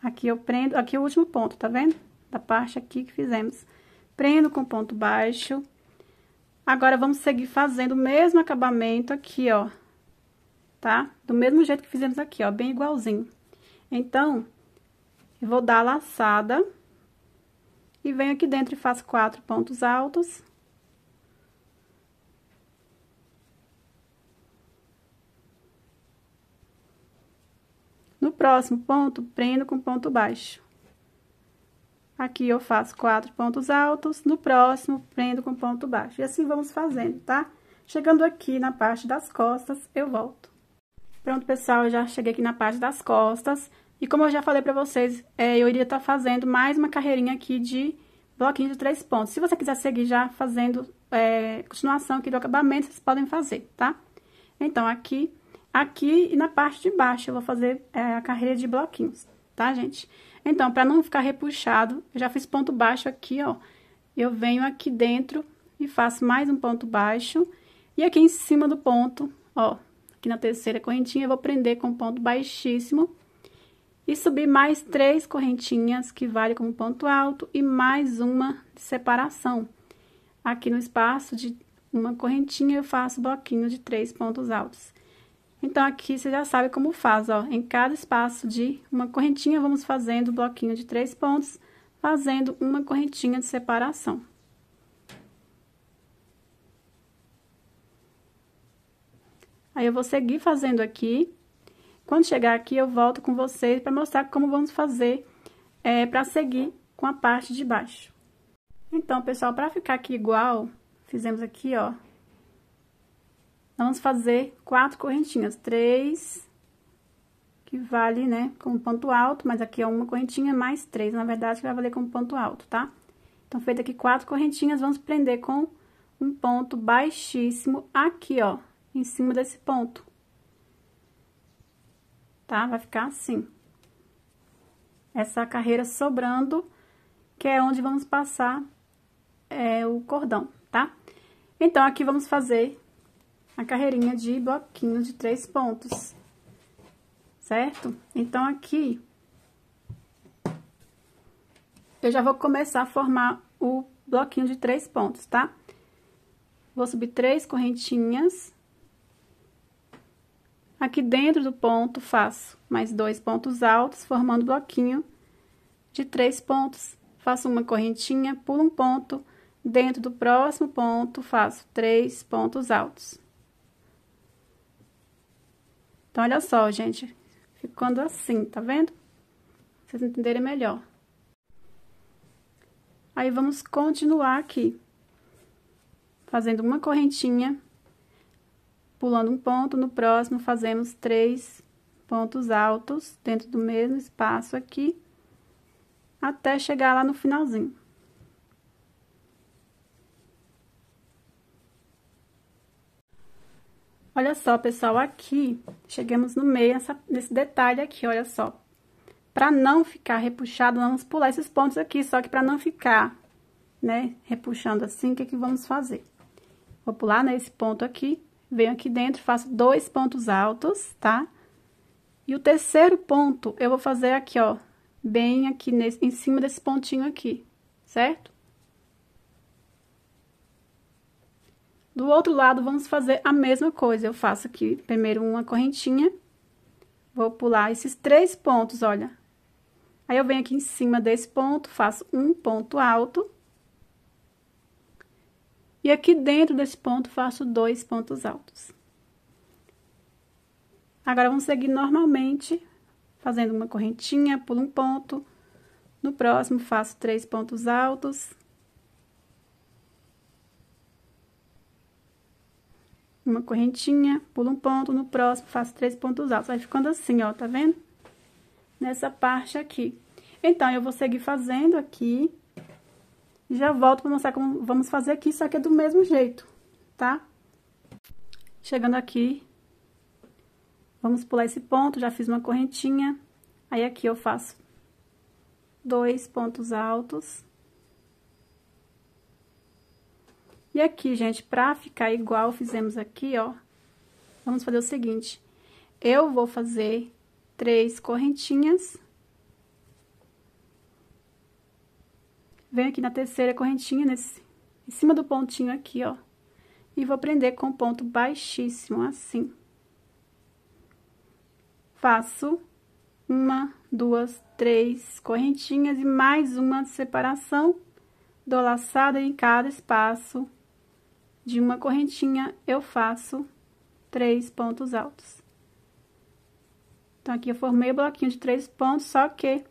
Aqui eu prendo, aqui é o último ponto, tá vendo? Da parte aqui que fizemos. Prendo com ponto baixo. Agora, vamos seguir fazendo o mesmo acabamento aqui, ó, tá? Do mesmo jeito que fizemos aqui, ó, bem igualzinho. Então, eu vou dar a laçada e venho aqui dentro e faço 4 pontos altos. No próximo ponto, prendo com ponto baixo. Aqui eu faço 4 pontos altos, no próximo, prendo com ponto baixo. E assim vamos fazendo, tá? Chegando aqui na parte das costas, eu volto. Pronto, pessoal, eu já cheguei aqui na parte das costas. E como eu já falei pra vocês, eu iria estar fazendo mais uma carreirinha aqui de bloquinho de 3 pontos. Se você quiser seguir já fazendo continuação aqui do acabamento, vocês podem fazer, tá? Então, aqui e na parte de baixo eu vou fazer a carreira de bloquinhos, tá, gente? Então, pra não ficar repuxado, eu já fiz ponto baixo aqui, ó. Eu venho aqui dentro e faço mais um ponto baixo. E aqui em cima do ponto, ó, aqui na terceira correntinha, eu vou prender com ponto baixíssimo. E subir mais 3 correntinhas, que vale como ponto alto, e mais uma de separação. Aqui no espaço de uma correntinha, eu faço bloquinho de 3 pontos altos. Então, aqui você já sabe como faz, ó. Em cada espaço de uma correntinha, vamos fazendo bloquinho de 3 pontos, fazendo uma correntinha de separação. Aí, eu vou seguir fazendo aqui. Quando chegar aqui, eu volto com vocês para mostrar como vamos fazer para seguir com a parte de baixo. Então, pessoal, para ficar aqui igual, fizemos aqui, ó. Vamos fazer 4 correntinhas, 3, que vale, né, como ponto alto, mas aqui é uma correntinha mais 3, na verdade, que vai valer como ponto alto, tá? Então, feito aqui 4 correntinhas, vamos prender com um ponto baixíssimo aqui, ó, em cima desse ponto. Tá? Vai ficar assim. Essa carreira sobrando, que é onde vamos passar o cordão, tá? Então, aqui vamos fazer a carreirinha de bloquinho de 3 pontos, certo? Então, aqui, eu já vou começar a formar o bloquinho de 3 pontos, tá? Vou subir 3 correntinhas. Aqui dentro do ponto, faço mais 2 pontos altos, formando bloquinho de 3 pontos. Faço uma correntinha, pulo um ponto, Dentro do próximo ponto, faço 3 pontos altos. Então, olha só, gente, ficando assim, tá vendo? Pra vocês entenderem melhor. Aí, vamos continuar aqui, fazendo uma correntinha, pulando um ponto, no próximo fazemos 3 pontos altos dentro do mesmo espaço aqui, até chegar lá no finalzinho. Olha só, pessoal, aqui, chegamos no meio, nesse detalhe aqui, olha só. Pra não ficar repuxado, vamos pular esses pontos aqui, só que pra não ficar, né, repuxando assim, o que que vamos fazer? Vou pular nesse ponto aqui, venho aqui dentro, faço 2 pontos altos, tá? E o terceiro ponto, eu vou fazer aqui, ó, bem aqui em cima desse pontinho aqui, certo? Do outro lado, vamos fazer a mesma coisa. Eu faço aqui primeiro uma correntinha, vou pular esses 3 pontos, olha. Aí, eu venho aqui em cima desse ponto, faço um ponto alto. E aqui dentro desse ponto, faço 2 pontos altos. Agora, vamos seguir normalmente, fazendo uma correntinha, pulo um ponto. No próximo, faço 3 pontos altos. Uma correntinha, pulo um ponto, no próximo faço 3 pontos altos. Vai ficando assim, ó, tá vendo? Nessa parte aqui. Então, eu vou seguir fazendo aqui. Já volto pra mostrar como vamos fazer aqui, só que é do mesmo jeito, tá? Chegando aqui, vamos pular esse ponto, já fiz uma correntinha. Aí, aqui eu faço 2 pontos altos. E aqui, gente, pra ficar igual fizemos aqui, ó, vamos fazer o seguinte. Eu vou fazer 3 correntinhas. Venho aqui na terceira correntinha, em cima do pontinho aqui, ó. E vou prender com ponto baixíssimo, assim. Faço 1, 2, 3 correntinhas e mais uma de separação. Dou laçada em cada espaço. De uma correntinha, eu faço 3 pontos altos. Então, aqui eu formei o bloquinho de 3 pontos, só que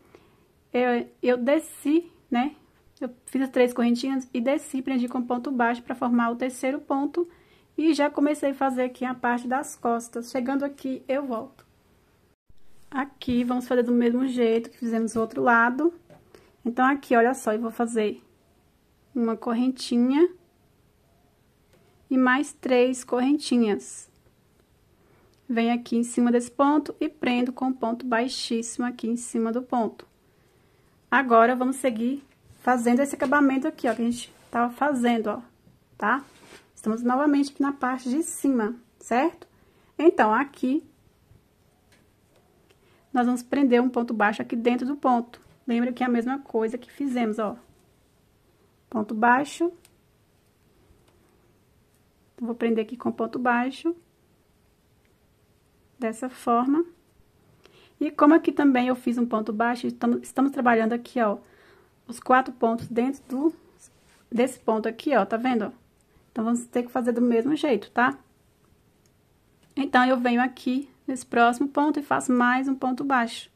eu desci, né? Eu fiz as 3 correntinhas e desci, prendi com ponto baixo para formar o terceiro ponto. E já comecei a fazer aqui a parte das costas. Chegando aqui, eu volto. Aqui, vamos fazer do mesmo jeito que fizemos do outro lado. Então, aqui, olha só, eu vou fazer uma correntinha e mais 3 correntinhas. Venho aqui em cima desse ponto e prendo com ponto baixíssimo aqui em cima do ponto. Agora, vamos seguir fazendo esse acabamento aqui, ó, que a gente tava fazendo, ó, tá? Estamos novamente aqui na parte de cima, certo? Então, aqui, nós vamos prender um ponto baixo aqui dentro do ponto. Lembra que é a mesma coisa que fizemos, ó. Ponto baixo. Vou prender aqui com ponto baixo. Dessa forma. E como aqui também eu fiz um ponto baixo, estamos trabalhando aqui, ó, os 4 pontos dentro desse ponto aqui, ó, tá vendo, ó? Então, vamos ter que fazer do mesmo jeito, tá? Então, eu venho aqui nesse próximo ponto e faço mais um ponto baixo.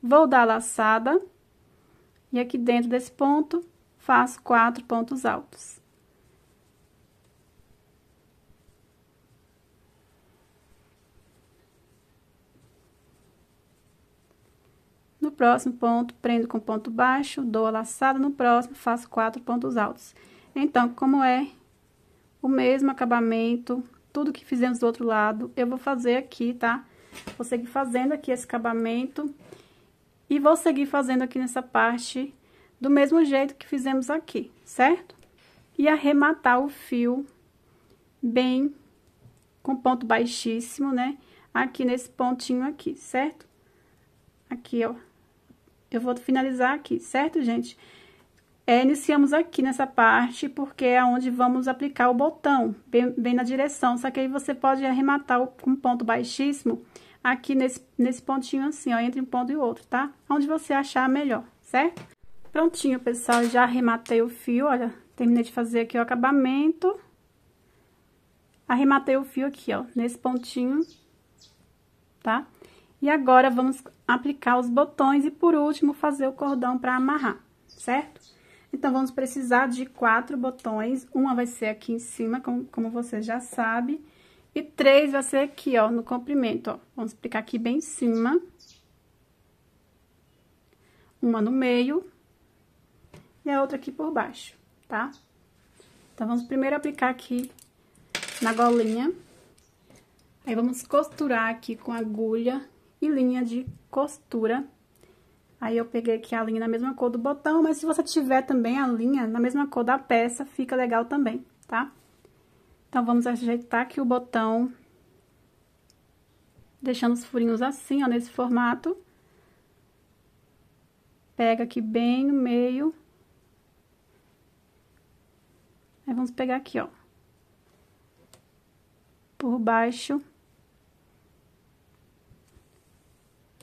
Vou dar a laçada. E aqui dentro desse ponto, faço 4 pontos altos. No próximo ponto, prendo com ponto baixo, dou a laçada, no próximo, faço 4 pontos altos. Então, como é o mesmo acabamento, tudo que fizemos do outro lado, eu vou fazer aqui, tá? Vou seguir fazendo aqui esse acabamento e vou seguir fazendo aqui nessa parte do mesmo jeito que fizemos aqui, certo? E arrematar o fio bem com ponto baixíssimo, né? Aqui nesse pontinho aqui, certo? Aqui, ó. Eu vou finalizar aqui, certo, gente? Iniciamos aqui nessa parte, porque é onde vamos aplicar o botão, bem na direção. Só que aí você pode arrematar com ponto baixíssimo aqui nesse pontinho assim, ó, entre um ponto e outro, tá? Onde você achar melhor, certo? Prontinho, pessoal, já arrematei o fio, olha, Terminei de fazer aqui o acabamento. Arrematei o fio aqui, ó, nesse pontinho, tá? E agora, vamos aplicar os botões e, por último, fazer o cordão pra amarrar, certo? Então, vamos precisar de 4 botões. Uma vai ser aqui em cima, como você já sabe. E 3 vai ser aqui, ó, no comprimento, ó. Vamos aplicar aqui bem em cima. Uma no meio. E a outra aqui por baixo, tá? Então, vamos primeiro aplicar aqui na golinha. Aí, vamos costurar aqui com agulha e linha de costura. Aí, eu peguei aqui a linha na mesma cor do botão, mas se você tiver também a linha na mesma cor da peça, fica legal também, tá? Então, vamos ajeitar aqui o botão, deixando os furinhos assim, ó, nesse formato. Pega aqui bem no meio. Aí, vamos pegar aqui, ó, por baixo.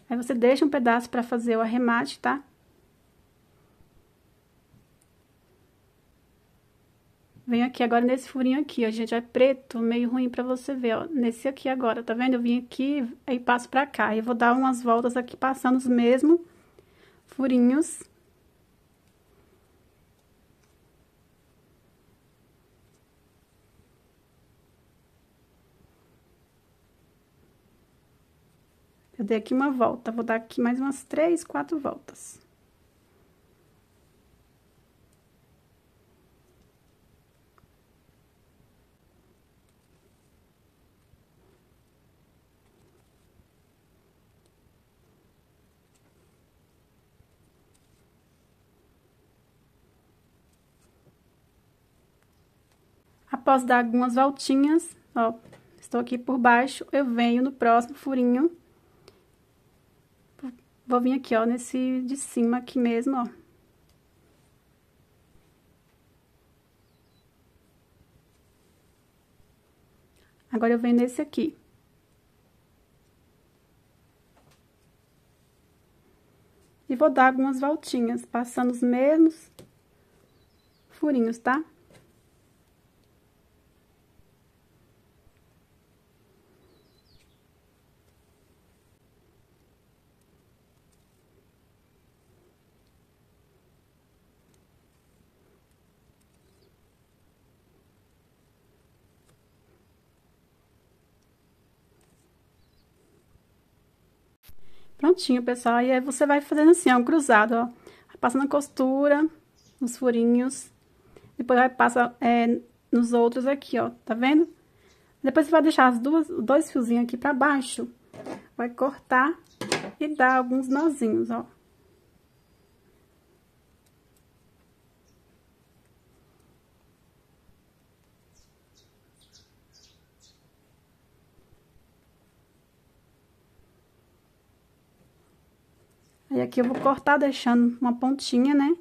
Aí, você deixa um pedaço pra fazer o arremate, tá? Venho aqui agora nesse furinho aqui, ó, gente, é preto, meio ruim pra você ver, ó, nesse aqui agora, tá vendo? Eu vim aqui, aí passo pra cá, aí eu vou dar umas voltas aqui, passando os mesmos furinhos. Eu dei aqui uma volta, vou dar aqui mais umas 3, 4 voltas. Após dar algumas voltinhas, ó, estou aqui por baixo, eu venho no próximo furinho. Vou vir aqui, ó, nesse de cima aqui mesmo, ó. Agora, eu venho nesse aqui. E vou dar algumas voltinhas, passando os mesmos furinhos, tá? Prontinho, pessoal. E aí, você vai fazendo assim, ó, um cruzado, ó. Passando a costura, nos furinhos. Depois, vai passar nos outros aqui, ó. Tá vendo? Depois, você vai deixar dois fiozinhos aqui pra baixo. Vai cortar e dar alguns nozinhos, ó. Aí, aqui eu vou cortar deixando uma pontinha, né?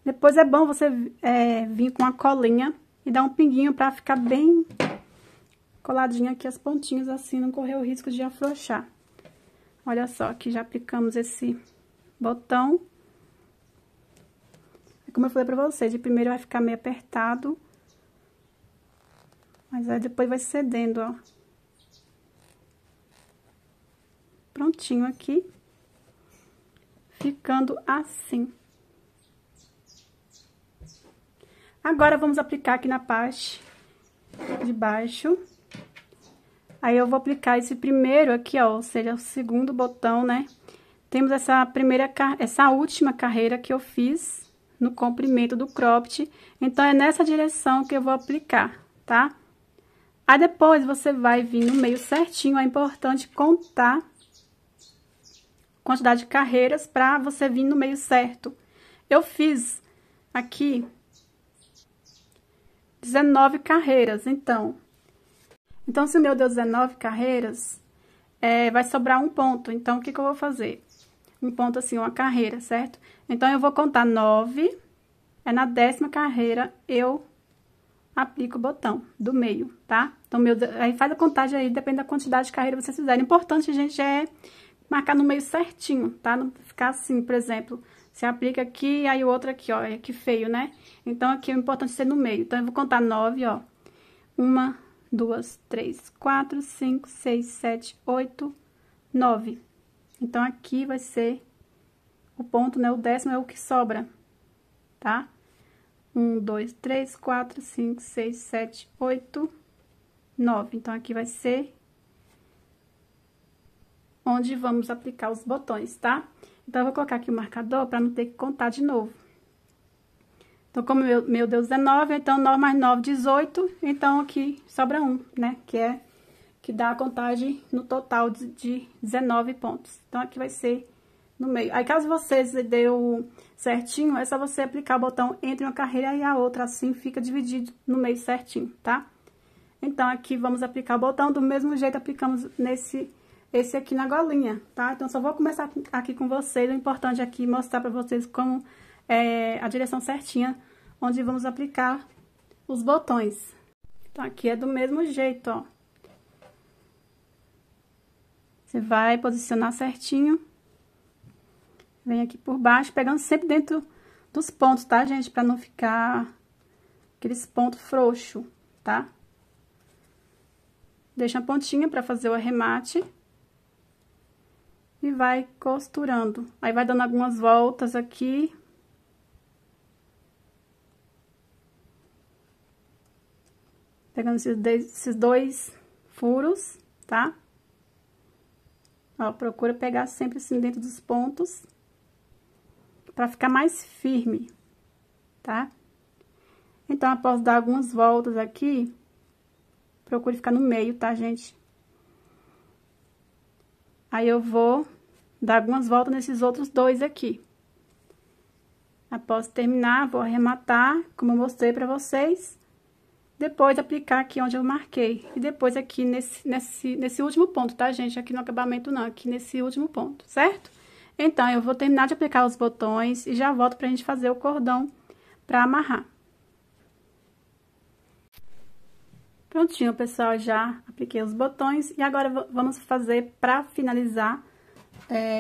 Depois é bom você vir com a colinha e dar um pinguinho pra ficar bem coladinho aqui as pontinhas, assim, não correr o risco de afrouxar. Olha só, aqui já aplicamos esse botão. Como eu falei pra vocês, de primeiro vai ficar meio apertado, mas aí depois vai cedendo, ó. Prontinho aqui. Ficando assim. Agora, vamos aplicar aqui na parte de baixo. Aí, eu vou aplicar esse primeiro aqui, ó, ou seja, o segundo botão, né? Temos essa última carreira que eu fiz no comprimento do cropped. Então, é nessa direção que eu vou aplicar, tá? Aí, depois, você vai vir no meio certinho. É importante contar quantidade de carreiras pra você vir no meio certo. Eu fiz aqui 19 carreiras, então, se o meu deu 19 carreiras, vai sobrar um ponto. Então, o que que eu vou fazer? Um ponto assim, uma carreira, certo? Então, eu vou contar 9, na 10ª carreira, eu aplico o botão do meio, tá? Então, aí faz a contagem aí, depende da quantidade de carreira que vocês fizerem. O importante, gente, é marcar no meio certinho, tá? Não ficar assim, por exemplo, você aplica aqui, aí o outro aqui, ó, é que feio, né? Então, aqui é importante ser no meio. Então, eu vou contar 9, ó. 1, 2, 3, 4, 5, 6, 7, 8, 9. Então, aqui vai ser o ponto, né? O 10º é o que sobra, tá? 1, 2, 3, 4, 5, 6, 7, 8, 9. Então, aqui vai ser onde vamos aplicar os botões, tá? Então, eu vou colocar aqui o marcador para não ter que contar de novo. Então, como meu deu 19, então 9 mais 9, 18. Então, aqui sobra 1, né? Que dá a contagem no total de 19 pontos. Então, aqui vai ser no meio. Aí, caso você deu certinho, é só você aplicar o botão entre uma carreira e a outra, assim fica dividido no meio certinho, tá? Então, aqui vamos aplicar o botão do mesmo jeito aplicamos esse aqui na golinha, tá? Então, só vou começar aqui com vocês. O importante aqui é mostrar pra vocês como é a direção certinha, onde vamos aplicar os botões. Então, aqui é do mesmo jeito, ó. Você vai posicionar certinho. Vem aqui por baixo, pegando sempre dentro dos pontos, tá, gente? Pra não ficar aqueles pontos frouxos, tá? Deixa a pontinha pra fazer o arremate. E vai costurando. Aí, vai dando algumas voltas aqui. Pegando esses dois furos, tá? Ó, procura pegar sempre assim dentro dos pontos. Pra ficar mais firme, tá? Então, após dar algumas voltas aqui, procure ficar no meio, tá, gente? Aí, eu vou dar algumas voltas nesses outros dois aqui. Após terminar, vou arrematar, como eu mostrei pra vocês. Depois, aplicar aqui onde eu marquei. E depois, aqui nesse último ponto, tá, gente? Aqui no acabamento, não. Aqui nesse último ponto, certo? Então, eu vou terminar de aplicar os botões e já volto pra gente fazer o cordão pra amarrar. Prontinho, pessoal, já apliquei os botões. E agora, vamos fazer pra finalizar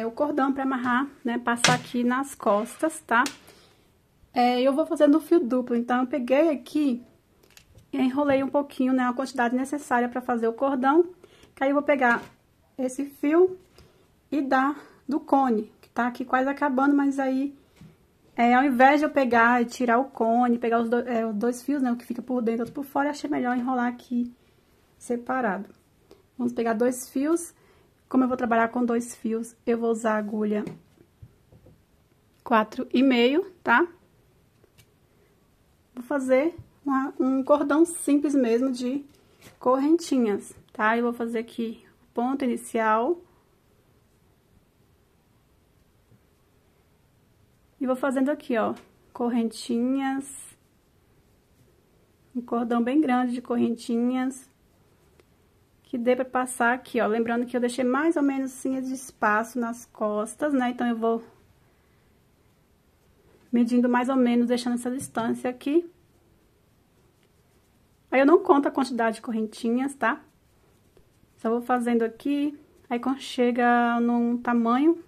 o cordão pra amarrar, né? Passar aqui nas costas, tá? Eu vou fazer no fio duplo, então, eu peguei aqui e enrolei um pouquinho, né? A quantidade necessária pra fazer o cordão. Que aí, eu vou pegar esse fio e dar do cone, que tá aqui quase acabando, mas aí, ao invés de eu pegar e tirar o cone, pegar os dois fios, né? O que fica por dentro e outro por fora, eu achei melhor enrolar aqui separado. Vamos pegar dois fios. Como eu vou trabalhar com dois fios, eu vou usar a agulha 4,5, tá? Vou fazer um cordão simples mesmo de correntinhas, tá? Eu vou fazer aqui o ponto inicial. E vou fazendo aqui, ó, correntinhas. Um cordão bem grande de correntinhas. Que dê pra passar aqui, ó. Lembrando que eu deixei mais ou menos assim de espaço nas costas, né? Então, eu vou medindo mais ou menos, deixando essa distância aqui. Aí, eu não conto a quantidade de correntinhas, tá? Só vou fazendo aqui. Aí, quando chega num tamanho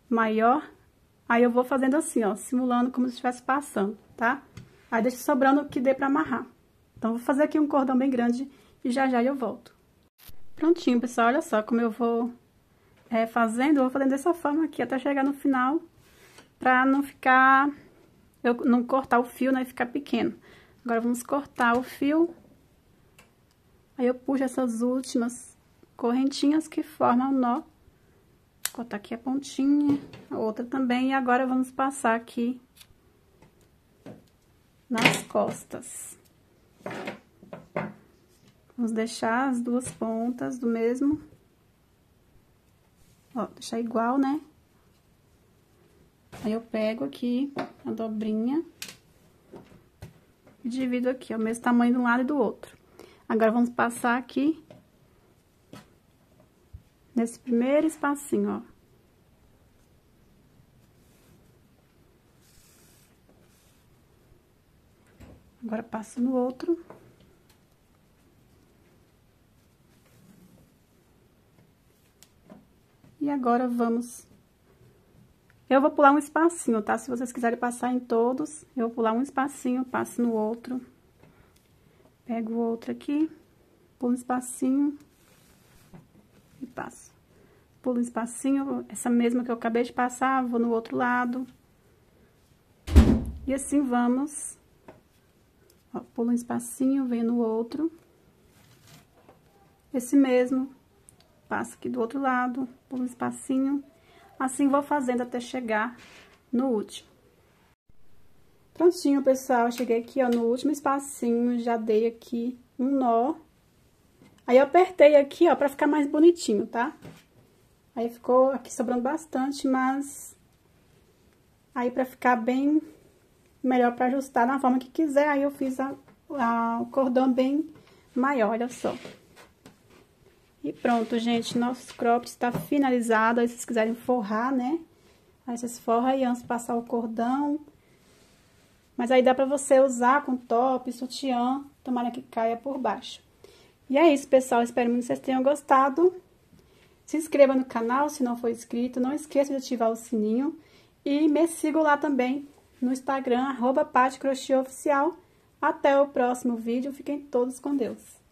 maior, aí eu vou fazendo assim, ó, simulando como se estivesse passando, tá? Aí, deixa sobrando o que dê pra amarrar. Então, vou fazer aqui um cordão bem grande e já eu volto. Prontinho, pessoal, olha só como eu vou fazendo. Eu vou fazendo dessa forma aqui até chegar no final, pra não ficar, eu não cortar o fio, né, e ficar pequeno. Agora, vamos cortar o fio. Aí, eu puxo essas últimas correntinhas que formam o nó. Vou cortar aqui a pontinha, a outra também. E agora, vamos passar aqui nas costas. Vamos deixar as duas pontas do mesmo. Ó, deixar igual, né? Aí, eu pego aqui a dobrinha. E divido aqui, ó, o mesmo tamanho de um lado e do outro. Agora, vamos passar aqui nesse primeiro espacinho, ó. Agora, passo no outro. agora vamos... Eu vou pular um espacinho, tá? Se vocês quiserem passar em todos, eu vou pular um espacinho, passo no outro. Pego o outro aqui, pulo um espacinho e passo. Pulo um espacinho, essa mesma que eu acabei de passar, vou no outro lado. E assim vamos. Ó, pulo um espacinho, venho no outro. Esse mesmo, passo aqui do outro lado, pulo um espacinho. Assim vou fazendo até chegar no último. Prontinho, pessoal, cheguei aqui, ó, no último espacinho, já dei aqui um nó. Aí, eu apertei aqui, ó, pra ficar mais bonitinho, tá? Aí, ficou aqui sobrando bastante, mas... Aí, pra ficar bem melhor pra ajustar na forma que quiser, aí eu fiz o cordão bem maior, olha só. E pronto, gente, nosso cropped está finalizado. Aí, se vocês quiserem forrar, né? Aí, vocês forram aí antes de passar o cordão. Mas aí dá pra você usar com top, sutiã, tomara que caia por baixo. E é isso, pessoal. Espero muito que vocês tenham gostado. Se inscreva no canal se não for inscrito. Não esqueça de ativar o sininho. E me sigam lá também no Instagram, @PatiCrochêOficial. Até o próximo vídeo. Fiquem todos com Deus.